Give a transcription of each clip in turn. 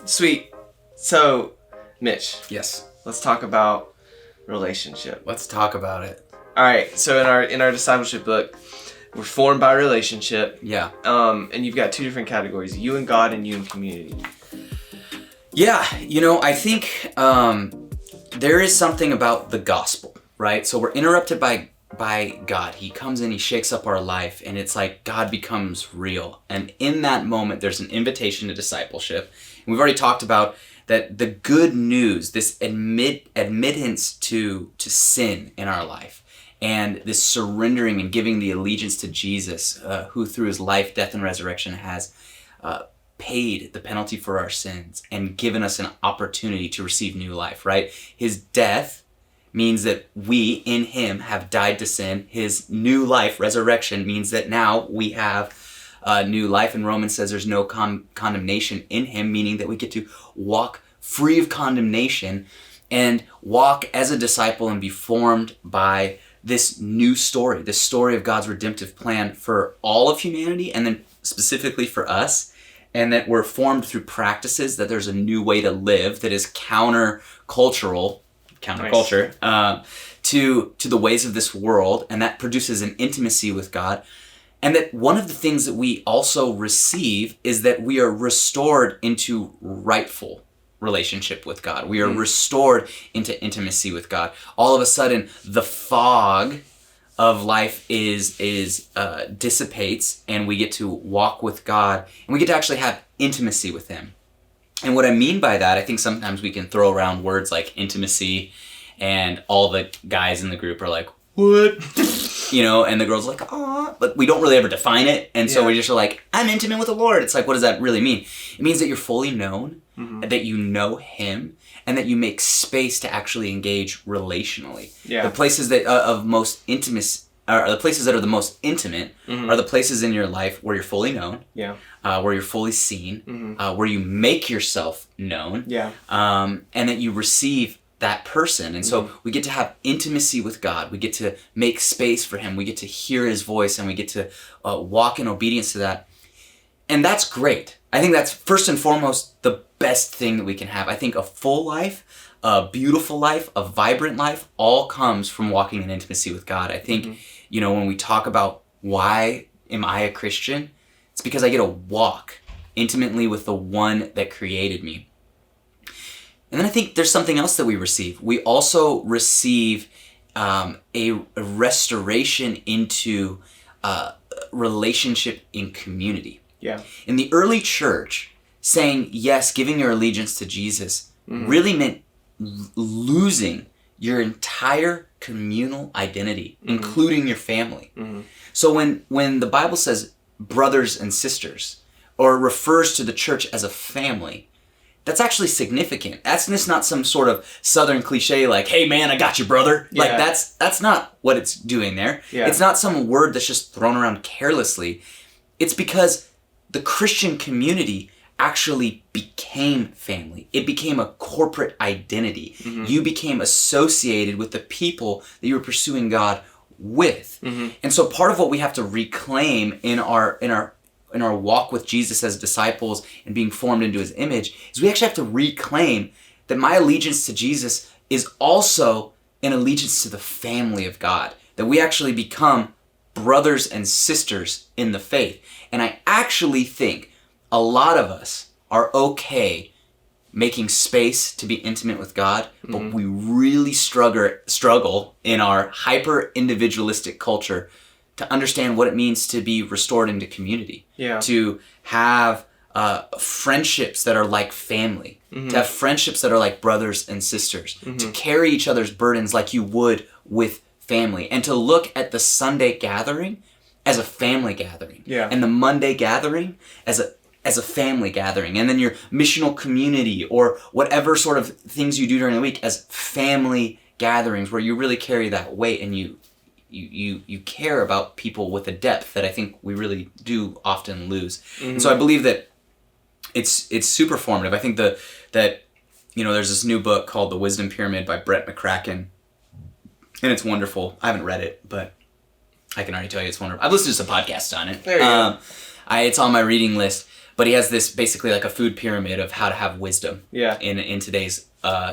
Sweet. So, Mitch, Yes. let's talk about relationship. Let's talk about it. All right. So in our discipleship book, we're formed by relationship. Yeah. And you've got two different categories: you and God, and you and community. Yeah. I think there is something about the gospel, right? So we're interrupted by God. He comes in, he shakes up our life, and it's like God becomes real. And in that moment, there's an invitation to discipleship. And we've already talked about that the good news, this admittance to sin in our life, and this surrendering and giving the allegiance to Jesus, who through his life, death, and resurrection has paid the penalty for our sins and given us an opportunity to receive new life, right? His death means that we, in him, have died to sin. His new life, resurrection, means that now we have new life. And Romans says there's no condemnation in him, meaning that we get to walk free of condemnation and walk as a disciple and be formed by this new story, this story of God's redemptive plan for all of humanity, and then specifically for us, and that we're formed through practices, that there's a new way to live that is counterculture, to the ways of this world, and that produces an intimacy with God. And that one of the things that we also receive is that we are restored into rightful relationship with God. We are restored into intimacy with God. All of a sudden, the fog of life dissipates, and we get to walk with God, and we get to actually have intimacy with him. And what I mean by that, I think sometimes we can throw around words like intimacy, and all the guys in the group are like, what? And the girls are like, ah, but we don't really ever define it. And so we just are like, I'm intimate with the Lord. It's like, what does that really mean? It means that you're fully known, that you know him, and that you make space to actually engage relationally. Yeah. The places that the places that are the most intimate are the places in your life where you're fully known, where you're fully seen, where you make yourself known, and that you receive that person. And so we get to have intimacy with God. We get to make space for him. We get to hear his voice, and we get to walk in obedience to that. And that's great. I think that's first and foremost the best thing that we can have. I think a full life, a beautiful life, a vibrant life, all comes from walking in intimacy with God. I think, when we talk about why am I a Christian, it's because I get to walk intimately with the one that created me. And then I think there's something else that we receive. We also receive a restoration into relationship in community. Yeah. In the early church, saying yes, giving your allegiance to Jesus really meant losing your entire communal identity, including your family. So when the Bible says brothers and sisters, or refers to the church as a family, that's actually significant. That's just not some sort of Southern cliche like, hey man, I got you, brother. Yeah. Like that's not what it's doing there. Yeah. It's not some word that's just thrown around carelessly. It's because the Christian community actually became family. It became a corporate identity. You became associated with the people that you were pursuing God with. And so part of what we have to reclaim in our walk with Jesus as disciples and being formed into his image is we actually have to reclaim that my allegiance to Jesus is also an allegiance to the family of God, that we actually become brothers and sisters in the faith. And I actually think a lot of us are okay making space to be intimate with God, but we really struggle in our hyper-individualistic culture to understand what it means to be restored into community, to have friendships that are like family, to have friendships that are like brothers and sisters, to carry each other's burdens like you would with family, and to look at the Sunday gathering as a family gathering, and the Monday gathering as a family gathering, and then your missional community or whatever sort of things you do during the week as family gatherings where you really carry that weight and you care about people with a depth that I think we really do often lose. And so I believe that it's super formative. I think that there's this new book called The Wisdom Pyramid by Brett McCracken, and it's wonderful. I haven't read it, but I can already tell you it's wonderful. I've listened to some podcasts on it. There you go. It's on my reading list. But he has this basically like a food pyramid of how to have wisdom in today's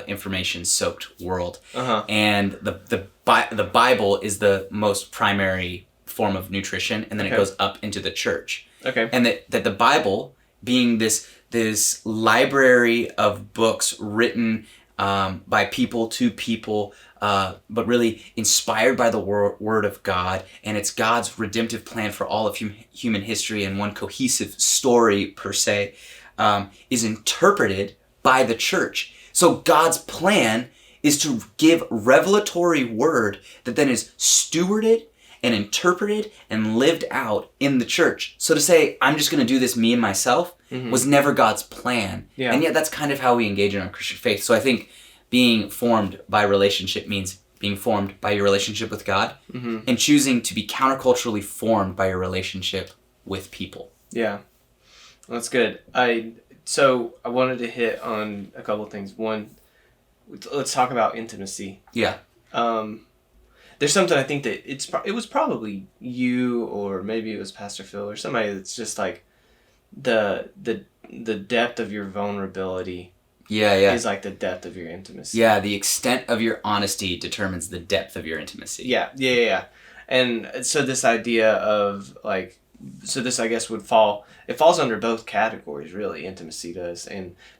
information-soaked world. And the Bible is the most primary form of nutrition, and then it goes up into the church. And that the Bible, being this library of books written by people to people, but really inspired by the Word of God, and it's God's redemptive plan for all of human history in one cohesive story, per se, is interpreted by the church. So God's plan is to give revelatory word that then is stewarded and interpreted and lived out in the church. So to say, I'm just going to do this me and myself, was never God's plan. And yet that's kind of how we engage in our Christian faith. So I think being formed by relationship means being formed by your relationship with God, and choosing to be counterculturally formed by your relationship with people. Yeah, that's good. So I wanted to hit on a couple of things. One, let's talk about intimacy. Yeah. There's something I think that it was probably you, or maybe it was Pastor Phil or somebody that's just like the depth of your vulnerability is like the depth of your intimacy. Yeah, the extent of your honesty determines the depth of your intimacy. Yeah. And so this idea of like, so this I guess falls under both categories, really. Intimacy does,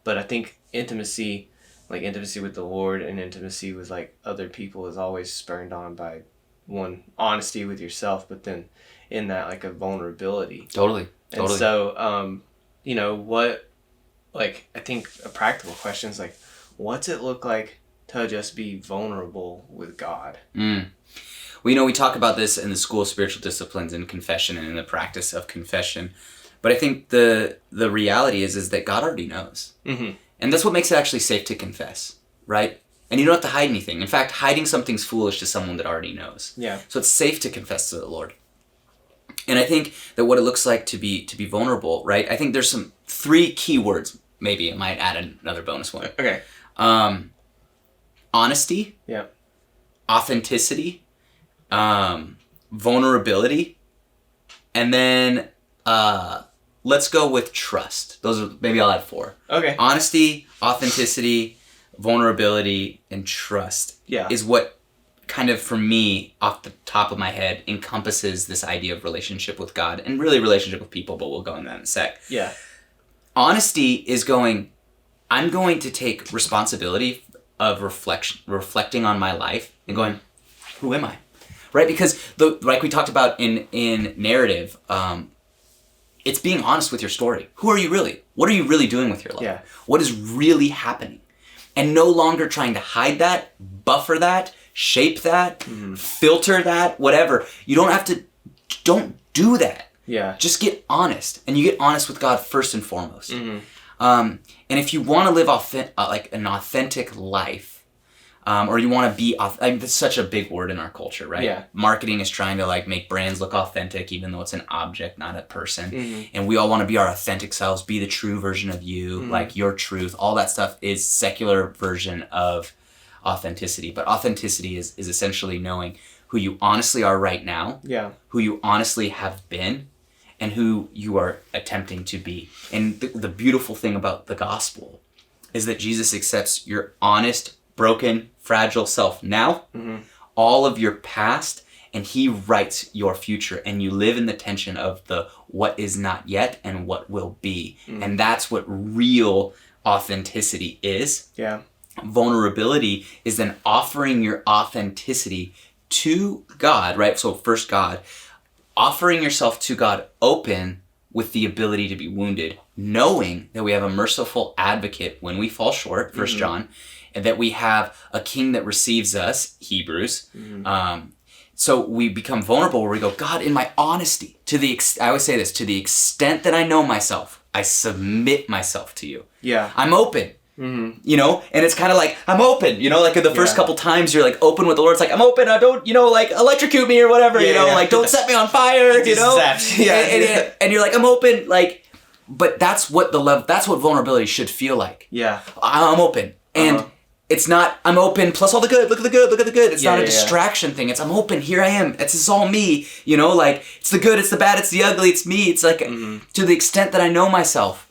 but I think intimacy with the Lord and intimacy with like other people is always spurned on by one, honesty with yourself, but then in that like a vulnerability. Totally. And so, what, like, I think a practical question is like, what's it look like to just be vulnerable with God? Well, we talk about this in the School of Spiritual Disciplines in confession and in the practice of confession. But I think the reality is that God already knows. And that's what makes it actually safe to confess, right? And you don't have to hide anything. In fact, hiding something's foolish to someone that already knows. Yeah. So it's safe to confess to the Lord. And I think that what it looks like to be vulnerable, right? I think there's 3 key words. Maybe I might add another bonus one. Okay. Honesty. Yeah. Authenticity. Vulnerability. And then let's go with trust. Those are, maybe I'll add 4. Okay. Honesty, authenticity, vulnerability, and trust is what kind of, for me, off the top of my head, encompasses this idea of relationship with God, and really relationship with people, but we'll go into that in a sec. Yeah. Honesty is I'm going to take responsibility of reflecting on my life and going, who am I? Right? Because like we talked about in narrative, it's being honest with your story. Who are you really? What are you really doing with your life? Yeah. What is really happening? And no longer trying to hide that, buffer that, shape that, filter that, whatever. You don't do that. Yeah. Just get honest. And you get honest with God first and foremost. And if you want to live like an authentic life, or you want to be, that's such a big word in our culture, right? Yeah. Marketing is trying to like make brands look authentic, even though it's an object, not a person. And we all want to be our authentic selves, be the true version of you, like your truth. All that stuff is secular version of authenticity. But authenticity is essentially knowing who you honestly are right now, who you honestly have been, and who you are attempting to be. And the beautiful thing about the gospel is that Jesus accepts your honest, broken, fragile self now, all of your past, and he writes your future, and you live in the tension of the what is not yet and what will be. And that's what real authenticity is. Yeah. Vulnerability is then offering your authenticity to God, right? So first God, offering yourself to God open with the ability to be wounded, knowing that we have a merciful advocate when we fall short, 1 John, and that we have a king that receives us, Hebrews. So we become vulnerable where we go, God, in my honesty, I always say this, to the extent that I know myself, I submit myself to you. Yeah. I'm open. And it's kind of like, I'm open, like the first couple times you're like open with the Lord, it's like, I'm open, I don't, like electrocute me or whatever, like don't set me on fire, and you're like, I'm open, like, but that's what vulnerability should feel like. Yeah. I'm open. And It's not, I'm open, plus all the good, look at the good, look at the good. It's not a yeah. distraction thing. It's, I'm open, here I am. It's all me, you know, like, it's the good, it's the bad, it's the ugly, it's me. It's like, to the extent that I know myself.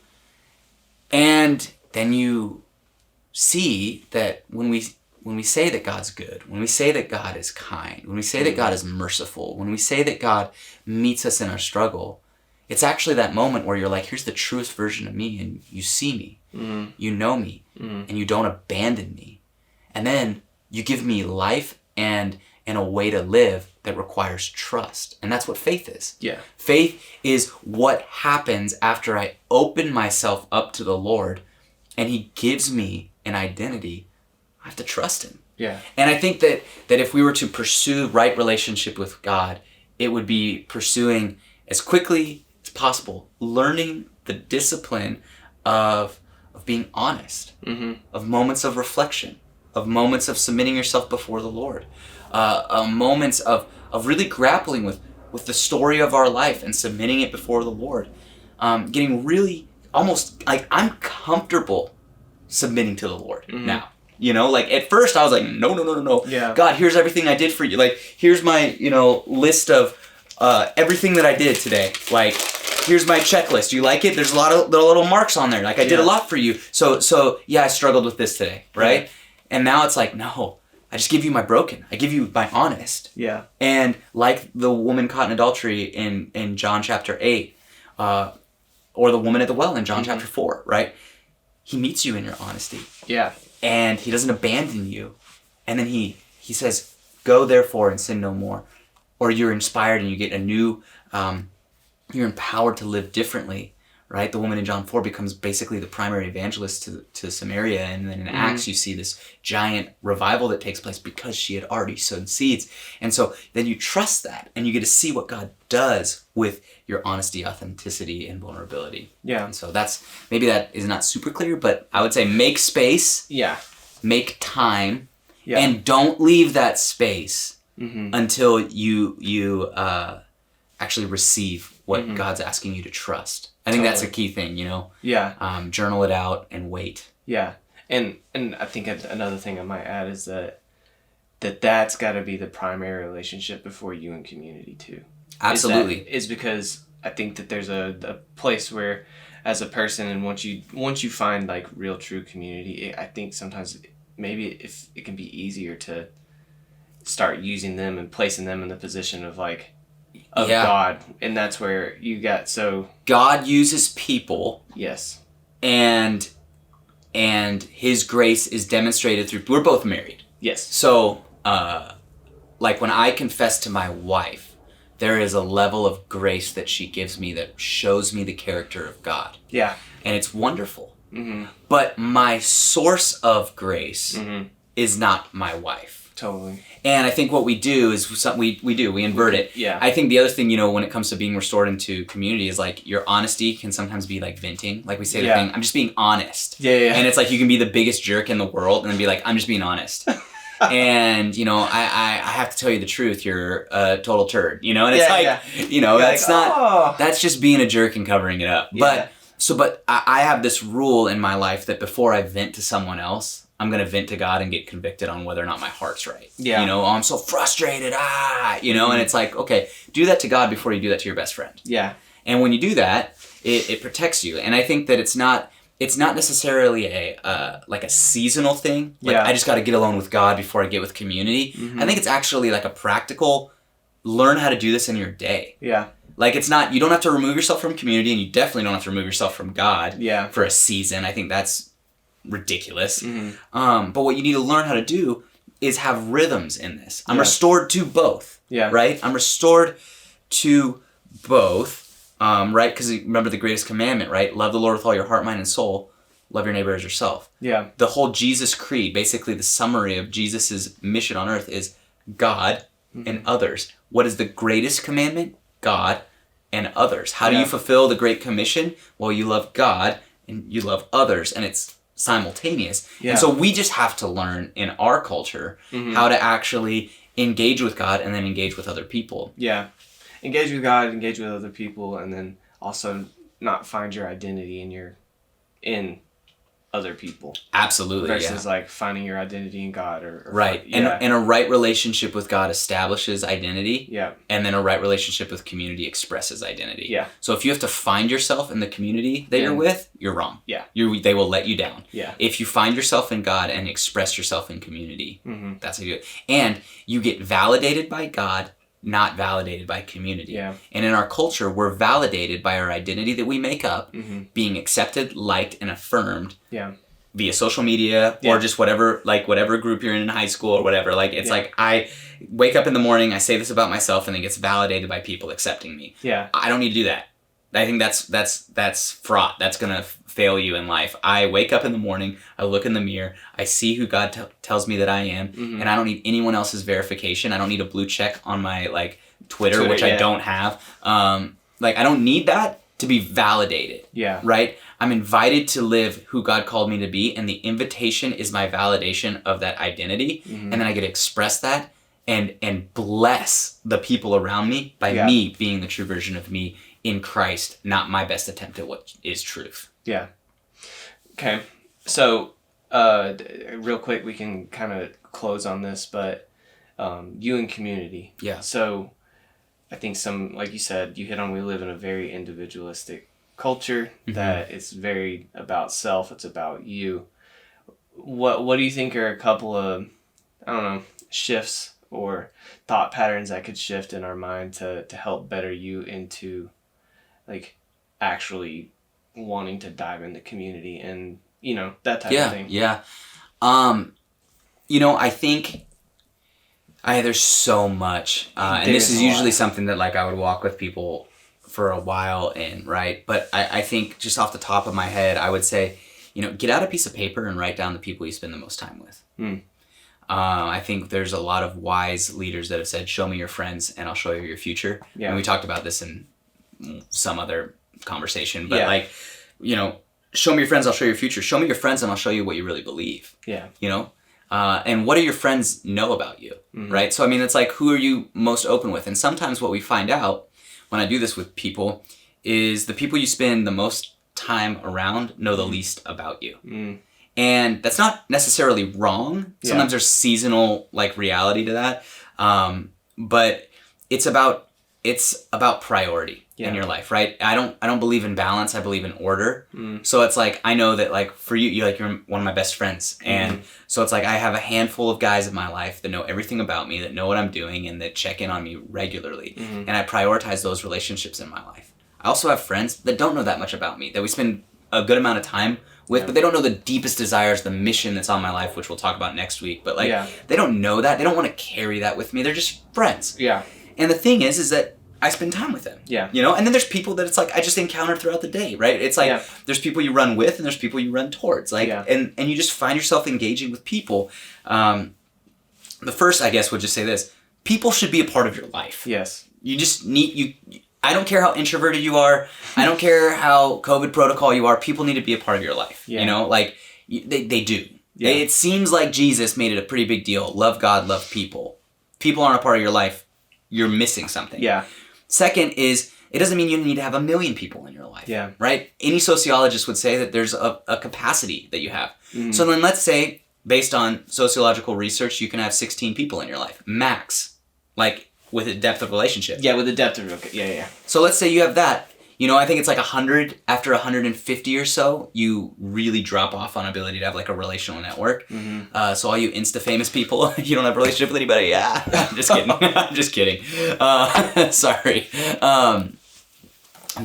And then you see that when we say that God's good, when we say that God is kind, when we say that God is merciful, when we say that God meets us in our struggle, it's actually that moment where you're like, here's the truest version of me, and you see me, you know me, and you don't abandon me. And then you give me life and a way to live that requires trust. And that's what faith is. Yeah. Faith is what happens after I open myself up to the Lord and he gives me an identity. I have to trust him. Yeah. And I think that if we were to pursue right relationship with God, it would be pursuing as quickly as possible, learning the discipline of being honest, of moments of reflection, of moments of submitting yourself before the Lord, moments of really grappling with the story of our life and submitting it before the Lord, getting really almost like I'm comfortable submitting to the Lord now. You know, like at first I was like, no. Yeah. God, here's everything I did for you. Like, here's my, list of everything that I did today. Like, here's my checklist. Do you like it? There's a lot of little marks on there. Like, I did a lot for you. So yeah, I struggled with this today, right? Yeah. And now it's like, no, I just give you my broken. I give you my honest. Yeah. And like the woman caught in adultery in John chapter 8, or the woman at the well in John chapter 4, right? He meets you in your honesty. Yeah. And he doesn't abandon you. And then he says, go therefore and sin no more. Or you're inspired and you get a new, you're empowered to live differently, right? The woman in John 4 becomes basically the primary evangelist to Samaria. And then in Acts, you see this giant revival that takes place because she had already sown seeds. And so then you trust that and you get to see what God does with your honesty, authenticity, and vulnerability. Yeah. And so maybe that is not super clear, but I would say make space. Yeah. Make time. Yeah. And don't leave that space until you actually receive what God's asking you to trust. I think that's a key thing, Yeah. Journal it out and wait. Yeah. And I think another thing I might add is that's got to be the primary relationship before you and community too. Absolutely. Is because I think that there's a place where, as a person, and once you find like real true community, I think sometimes maybe if it can be easier to start using them and placing them in the position of God, and that's where you got God uses people. Yes. And his grace is demonstrated through. We're both married. Yes. So, like when I confess to my wife, there is a level of grace that she gives me that shows me the character of God. Yeah. And it's wonderful. Mm-hmm. But my source of grace is not my wife. Totally. And I think what we do is we invert it. Yeah. I think the other thing, when it comes to being restored into community is like your honesty can sometimes be like venting. Like we say the thing, I'm just being honest. Yeah. And it's like you can be the biggest jerk in the world and then be like, I'm just being honest. And, I have to tell you the truth, you're a total turd, and it's that's not, that's just being a jerk and covering it up. Yeah. But I have this rule in my life that before I vent to someone else, I'm going to vent to God and get convicted on whether or not my heart's right. Yeah. I'm so frustrated, and it's like, okay, do that to God before you do that to your best friend. Yeah. And when you do that, it protects you. And I think that it's not necessarily a seasonal thing. Like, I just got to get alone with God before I get with community. I think it's actually like a practical, learn how to do this in your day. Yeah. Like, it's not, you don't have to remove yourself from community, and you definitely don't have to remove yourself from God for a season. I think that's ridiculous. But what you need to learn how to do is have rhythms in this. I'm restored to both. Yeah. Right? I'm restored to both. Right? Because remember the greatest commandment, right? Love the Lord with all your heart, mind, and soul. Love your neighbor as yourself. Yeah. The whole Jesus creed, basically the summary of Jesus's mission on earth is God and others. What is the greatest commandment? God and others. How do you fulfill the Great Commission? Well, you love God and you love others, and it's simultaneous. Yeah. And so we just have to learn in our culture how to actually engage with God and then engage with other people. Yeah. Engage with God, engage with other people, and then also not find your identity in other people. Absolutely, versus like finding your identity in God or right. And a right relationship with God establishes identity. Yeah. And then a right relationship with community expresses identity. Yeah. So if you have to find yourself in the community that you're with, you're wrong. Yeah. They will let you down. Yeah. If you find yourself in God and express yourself in community, that's how you do it. And you get validated by God, not validated by community. Yeah. And in our culture, we're validated by our identity that we make up, being accepted, liked, and affirmed. Yeah. Via social media or just whatever group you're in high school or whatever. Like, it's like I wake up in the morning, I say this about myself, and it gets validated by people accepting me. Yeah. I don't need to do that. I think that's fraught. That's going to fail you in life. I wake up in the morning, I look in the mirror, I see who God tells me that I am, and I don't need anyone else's verification. I don't need a blue check on my like Twitter which I don't have. Like, I don't need that to be validated. Yeah. Right? I'm invited to live who God called me to be, and the invitation is my validation of that identity. And then I get to express that and bless the people around me by me being the true version of me in Christ, not my best attempt at what is truth. Yeah. Okay. So, real quick, we can kind of close on this, but you and community. Yeah. So, I think like you said, you hit on, we live in a very individualistic culture that it's very about self. It's about you. What do you think are a couple of, I don't know, shifts or thought patterns that could shift in our mind to help better you into like actually wanting to dive into community and, you know, that type of thing? Yeah. You know, I think there's so much, and this is usually something that like I would walk with people for a while in, right? But I think just off the top of my head, I would say, you know, get out a piece of paper and write down the people you spend the most time with. I think there's a lot of wise leaders that have said, show me your friends and I'll show you your future. Yeah. And we talked about this in some other conversation, but like, you know, show me your friends, I'll show you your future. Show me your friends and I'll show you what you really believe. Yeah. You know? And what do your friends know about you, right? So, I mean, it's like, who are you most open with? And sometimes what we find out when I do this with people is the people you spend the most time around know the least about you. And that's not necessarily wrong. Sometimes there's seasonal like reality to that. But it's about priority in your life, right? I don't believe in balance. I believe in order. So it's like, I know that like for you're one of my best friends. And so it's like, I have a handful of guys in my life that know everything about me, that know what I'm doing, and that check in on me regularly. And I prioritize those relationships in my life. I also have friends that don't know that much about me, that we spend a good amount of time with, but they don't know the deepest desires, the mission that's on my life, which we'll talk about next week. But like, they don't know that. They don't want to carry that with me. They're just friends. Yeah. And the thing is that I spend time with them. Yeah. You know, and then there's people that it's like I just encounter throughout the day, right? It's like there's people you run with and there's people you run towards. Like and you just find yourself engaging with people. The first, I guess, would just say this. People should be a part of your life. Yes. You just need I don't care how introverted you are. I don't care how COVID protocol you are. People need to be a part of your life. Yeah. You know, like they do. Yeah. It seems like Jesus made it a pretty big deal. Love God, love people. People aren't a part of your life. You're missing something. Yeah. Second is, it doesn't mean you need to have 1 million people in your life. Yeah. Right? Any sociologist would say that there's a capacity that you have. So then let's say, based on sociological research, you can have 16 people in your life. Max. Like, with a depth of relationship. Yeah, with a depth of yeah. So let's say you have that. You know, I think it's like 100, after 150 or so, you really drop off on ability to have like a relational network. So all you Insta-famous people, you don't have a relationship with anybody? Yeah. I'm just kidding. I'm just kidding. Sorry. I'm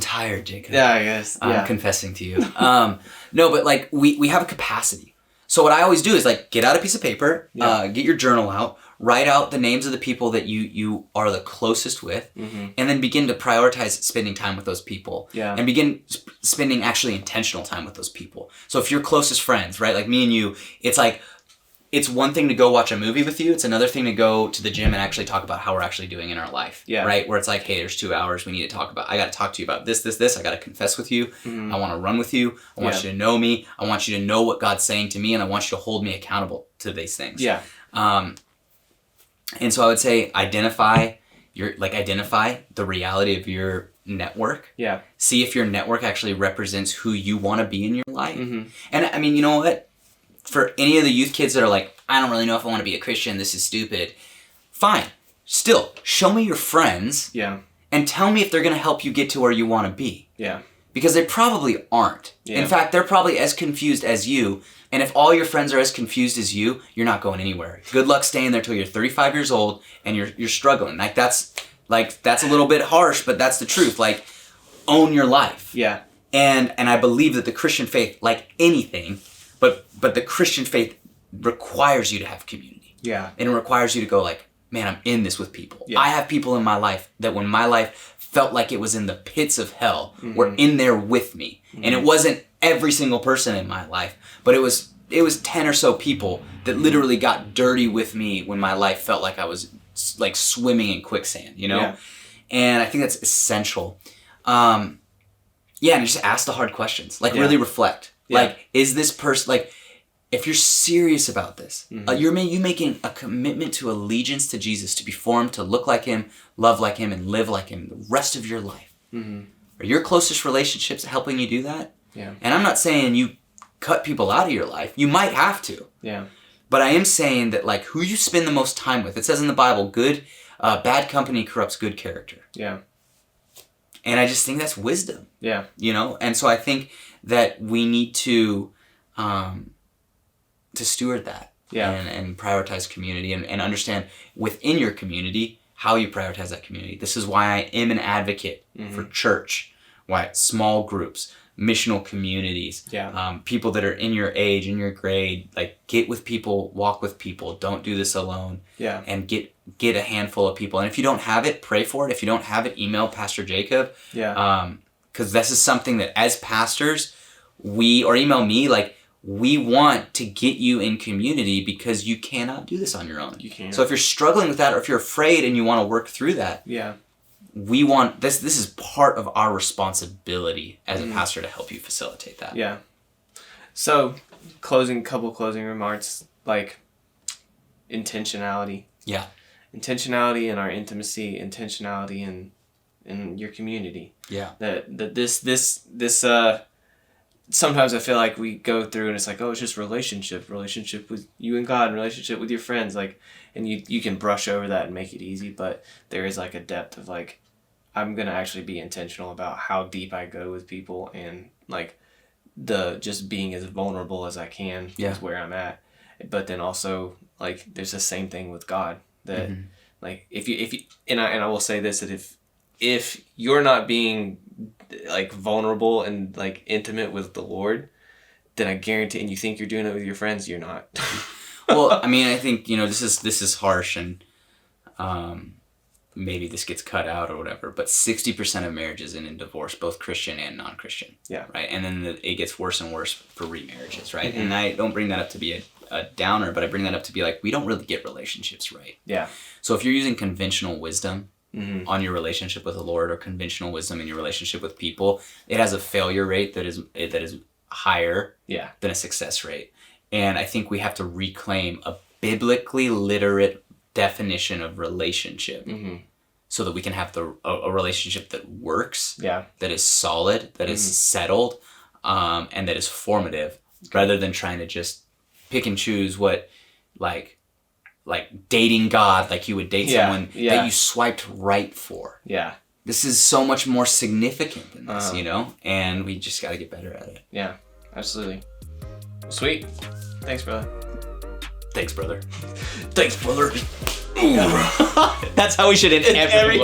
tired, Jacob. Yeah, I guess. I'm confessing to you. No, but like we have a capacity. So what I always do is like get out a piece of paper, get your journal out, write out the names of the people that you are the closest with, and then begin to prioritize spending time with those people. Yeah. And begin spending actually intentional time with those people. So if you're closest friends, right, like me and you, it's like, it's one thing to go watch a movie with you. It's another thing to go to the gym and actually talk about how we're actually doing in our life. Yeah. Right? Where it's like, hey, there's 2 hours we need to talk about. I got to talk to you about this. I got to confess with you. I want to run with you. I want you to know me. I want you to know what God's saying to me, and I want you to hold me accountable to these things. Yeah. And so I would say identify the reality of your network. Yeah. See if your network actually represents who you want to be in your life. Mm-hmm. And I mean, you know what? For any of the youth kids that are like, I don't really know if I want to be a Christian, this is stupid. Fine. Still, show me your friends. Yeah. And tell me if they're going to help you get to where you want to be. Yeah. Because they probably aren't. Yeah. In fact, they're probably as confused as you. And if all your friends are as confused as you, you're not going anywhere. Good luck staying there till you're 35 years old and you're struggling. That's a little bit harsh, but that's the truth. Like, own your life. Yeah. And I believe that the Christian faith, like anything, but the Christian faith requires you to have community. Yeah. And it requires you to go like, man, I'm in this with people. Yeah. I have people in my life that when my life felt like it was in the pits of hell, were in there with me. Mm-hmm. And it wasn't every single person in my life, but it was 10 or so people that literally got dirty with me when my life felt like I was like swimming in quicksand, you know? Yeah. And I think that's essential. And just ask the hard questions. Like, really reflect. Yeah. Like, is this person, like, if you're serious about this, you're making a commitment to allegiance to Jesus, to be formed, to look like him, love like him, and live like him the rest of your life. Mm-hmm. Are your closest relationships helping you do that? Yeah. And I'm not saying you cut people out of your life. You might have to. Yeah. But I am saying that, like, who you spend the most time with. It says in the Bible, bad company corrupts good character. Yeah. And I just think that's wisdom. Yeah. You know? And so I think that we need to steward that. Yeah. And prioritize community and understand within your community how you prioritize that community. This is why I am an advocate for church, why small groups, missional communities, people that are in your age, in your grade, like, get with people, walk with people, don't do this alone. Yeah. And get a handful of people. And if you don't have it, pray for it. If you don't have it, email Pastor Jacob. Yeah. Because this is something that as pastors, or email me, like, we want to get you in community because you cannot do this on your own. You can't. So if you're struggling with that, or if you're afraid and you want to work through that, we want this is part of our responsibility as a pastor to help you facilitate that. Yeah. So, couple closing remarks, like intentionality. Yeah. Intentionality in our intimacy, intentionality in your community. Yeah. That this sometimes I feel like we go through and it's like, oh, it's just relationship with you and God, and relationship with your friends, like, and you can brush over that and make it easy, but there is like a depth of like, I'm gonna actually be intentional about how deep I go with people, and like just being as vulnerable as I can is where I'm at. But then also, like, there's the same thing with God that like if you and I will say this, that if you're not being like vulnerable and like intimate with the Lord, then I guarantee, and you think you're doing it with your friends, you're not. Well, I mean, I think, this is harsh, and maybe this gets cut out or whatever, but 60% of marriages end in divorce, both Christian and non-Christian. Yeah. Right. And then it gets worse and worse for remarriages, right? Mm-hmm. And I don't bring that up to be a downer, but I bring that up to be like, we don't really get relationships right. Yeah. So if you're using conventional wisdom on your relationship with the Lord, or conventional wisdom in your relationship with people, it has a failure rate that is higher than a success rate. And I think we have to reclaim a biblically literate definition of relationship, so that we can have a relationship that works, that is solid, that is settled, and that is formative, rather than trying to just pick and choose what, like dating God, like you would date someone that you swiped right for. Yeah. This is so much more significant than this, and we just got to get better at it. Yeah, absolutely. Well, sweet. Thanks, brother. Thanks, brother. Thanks, brother. That's how we should end every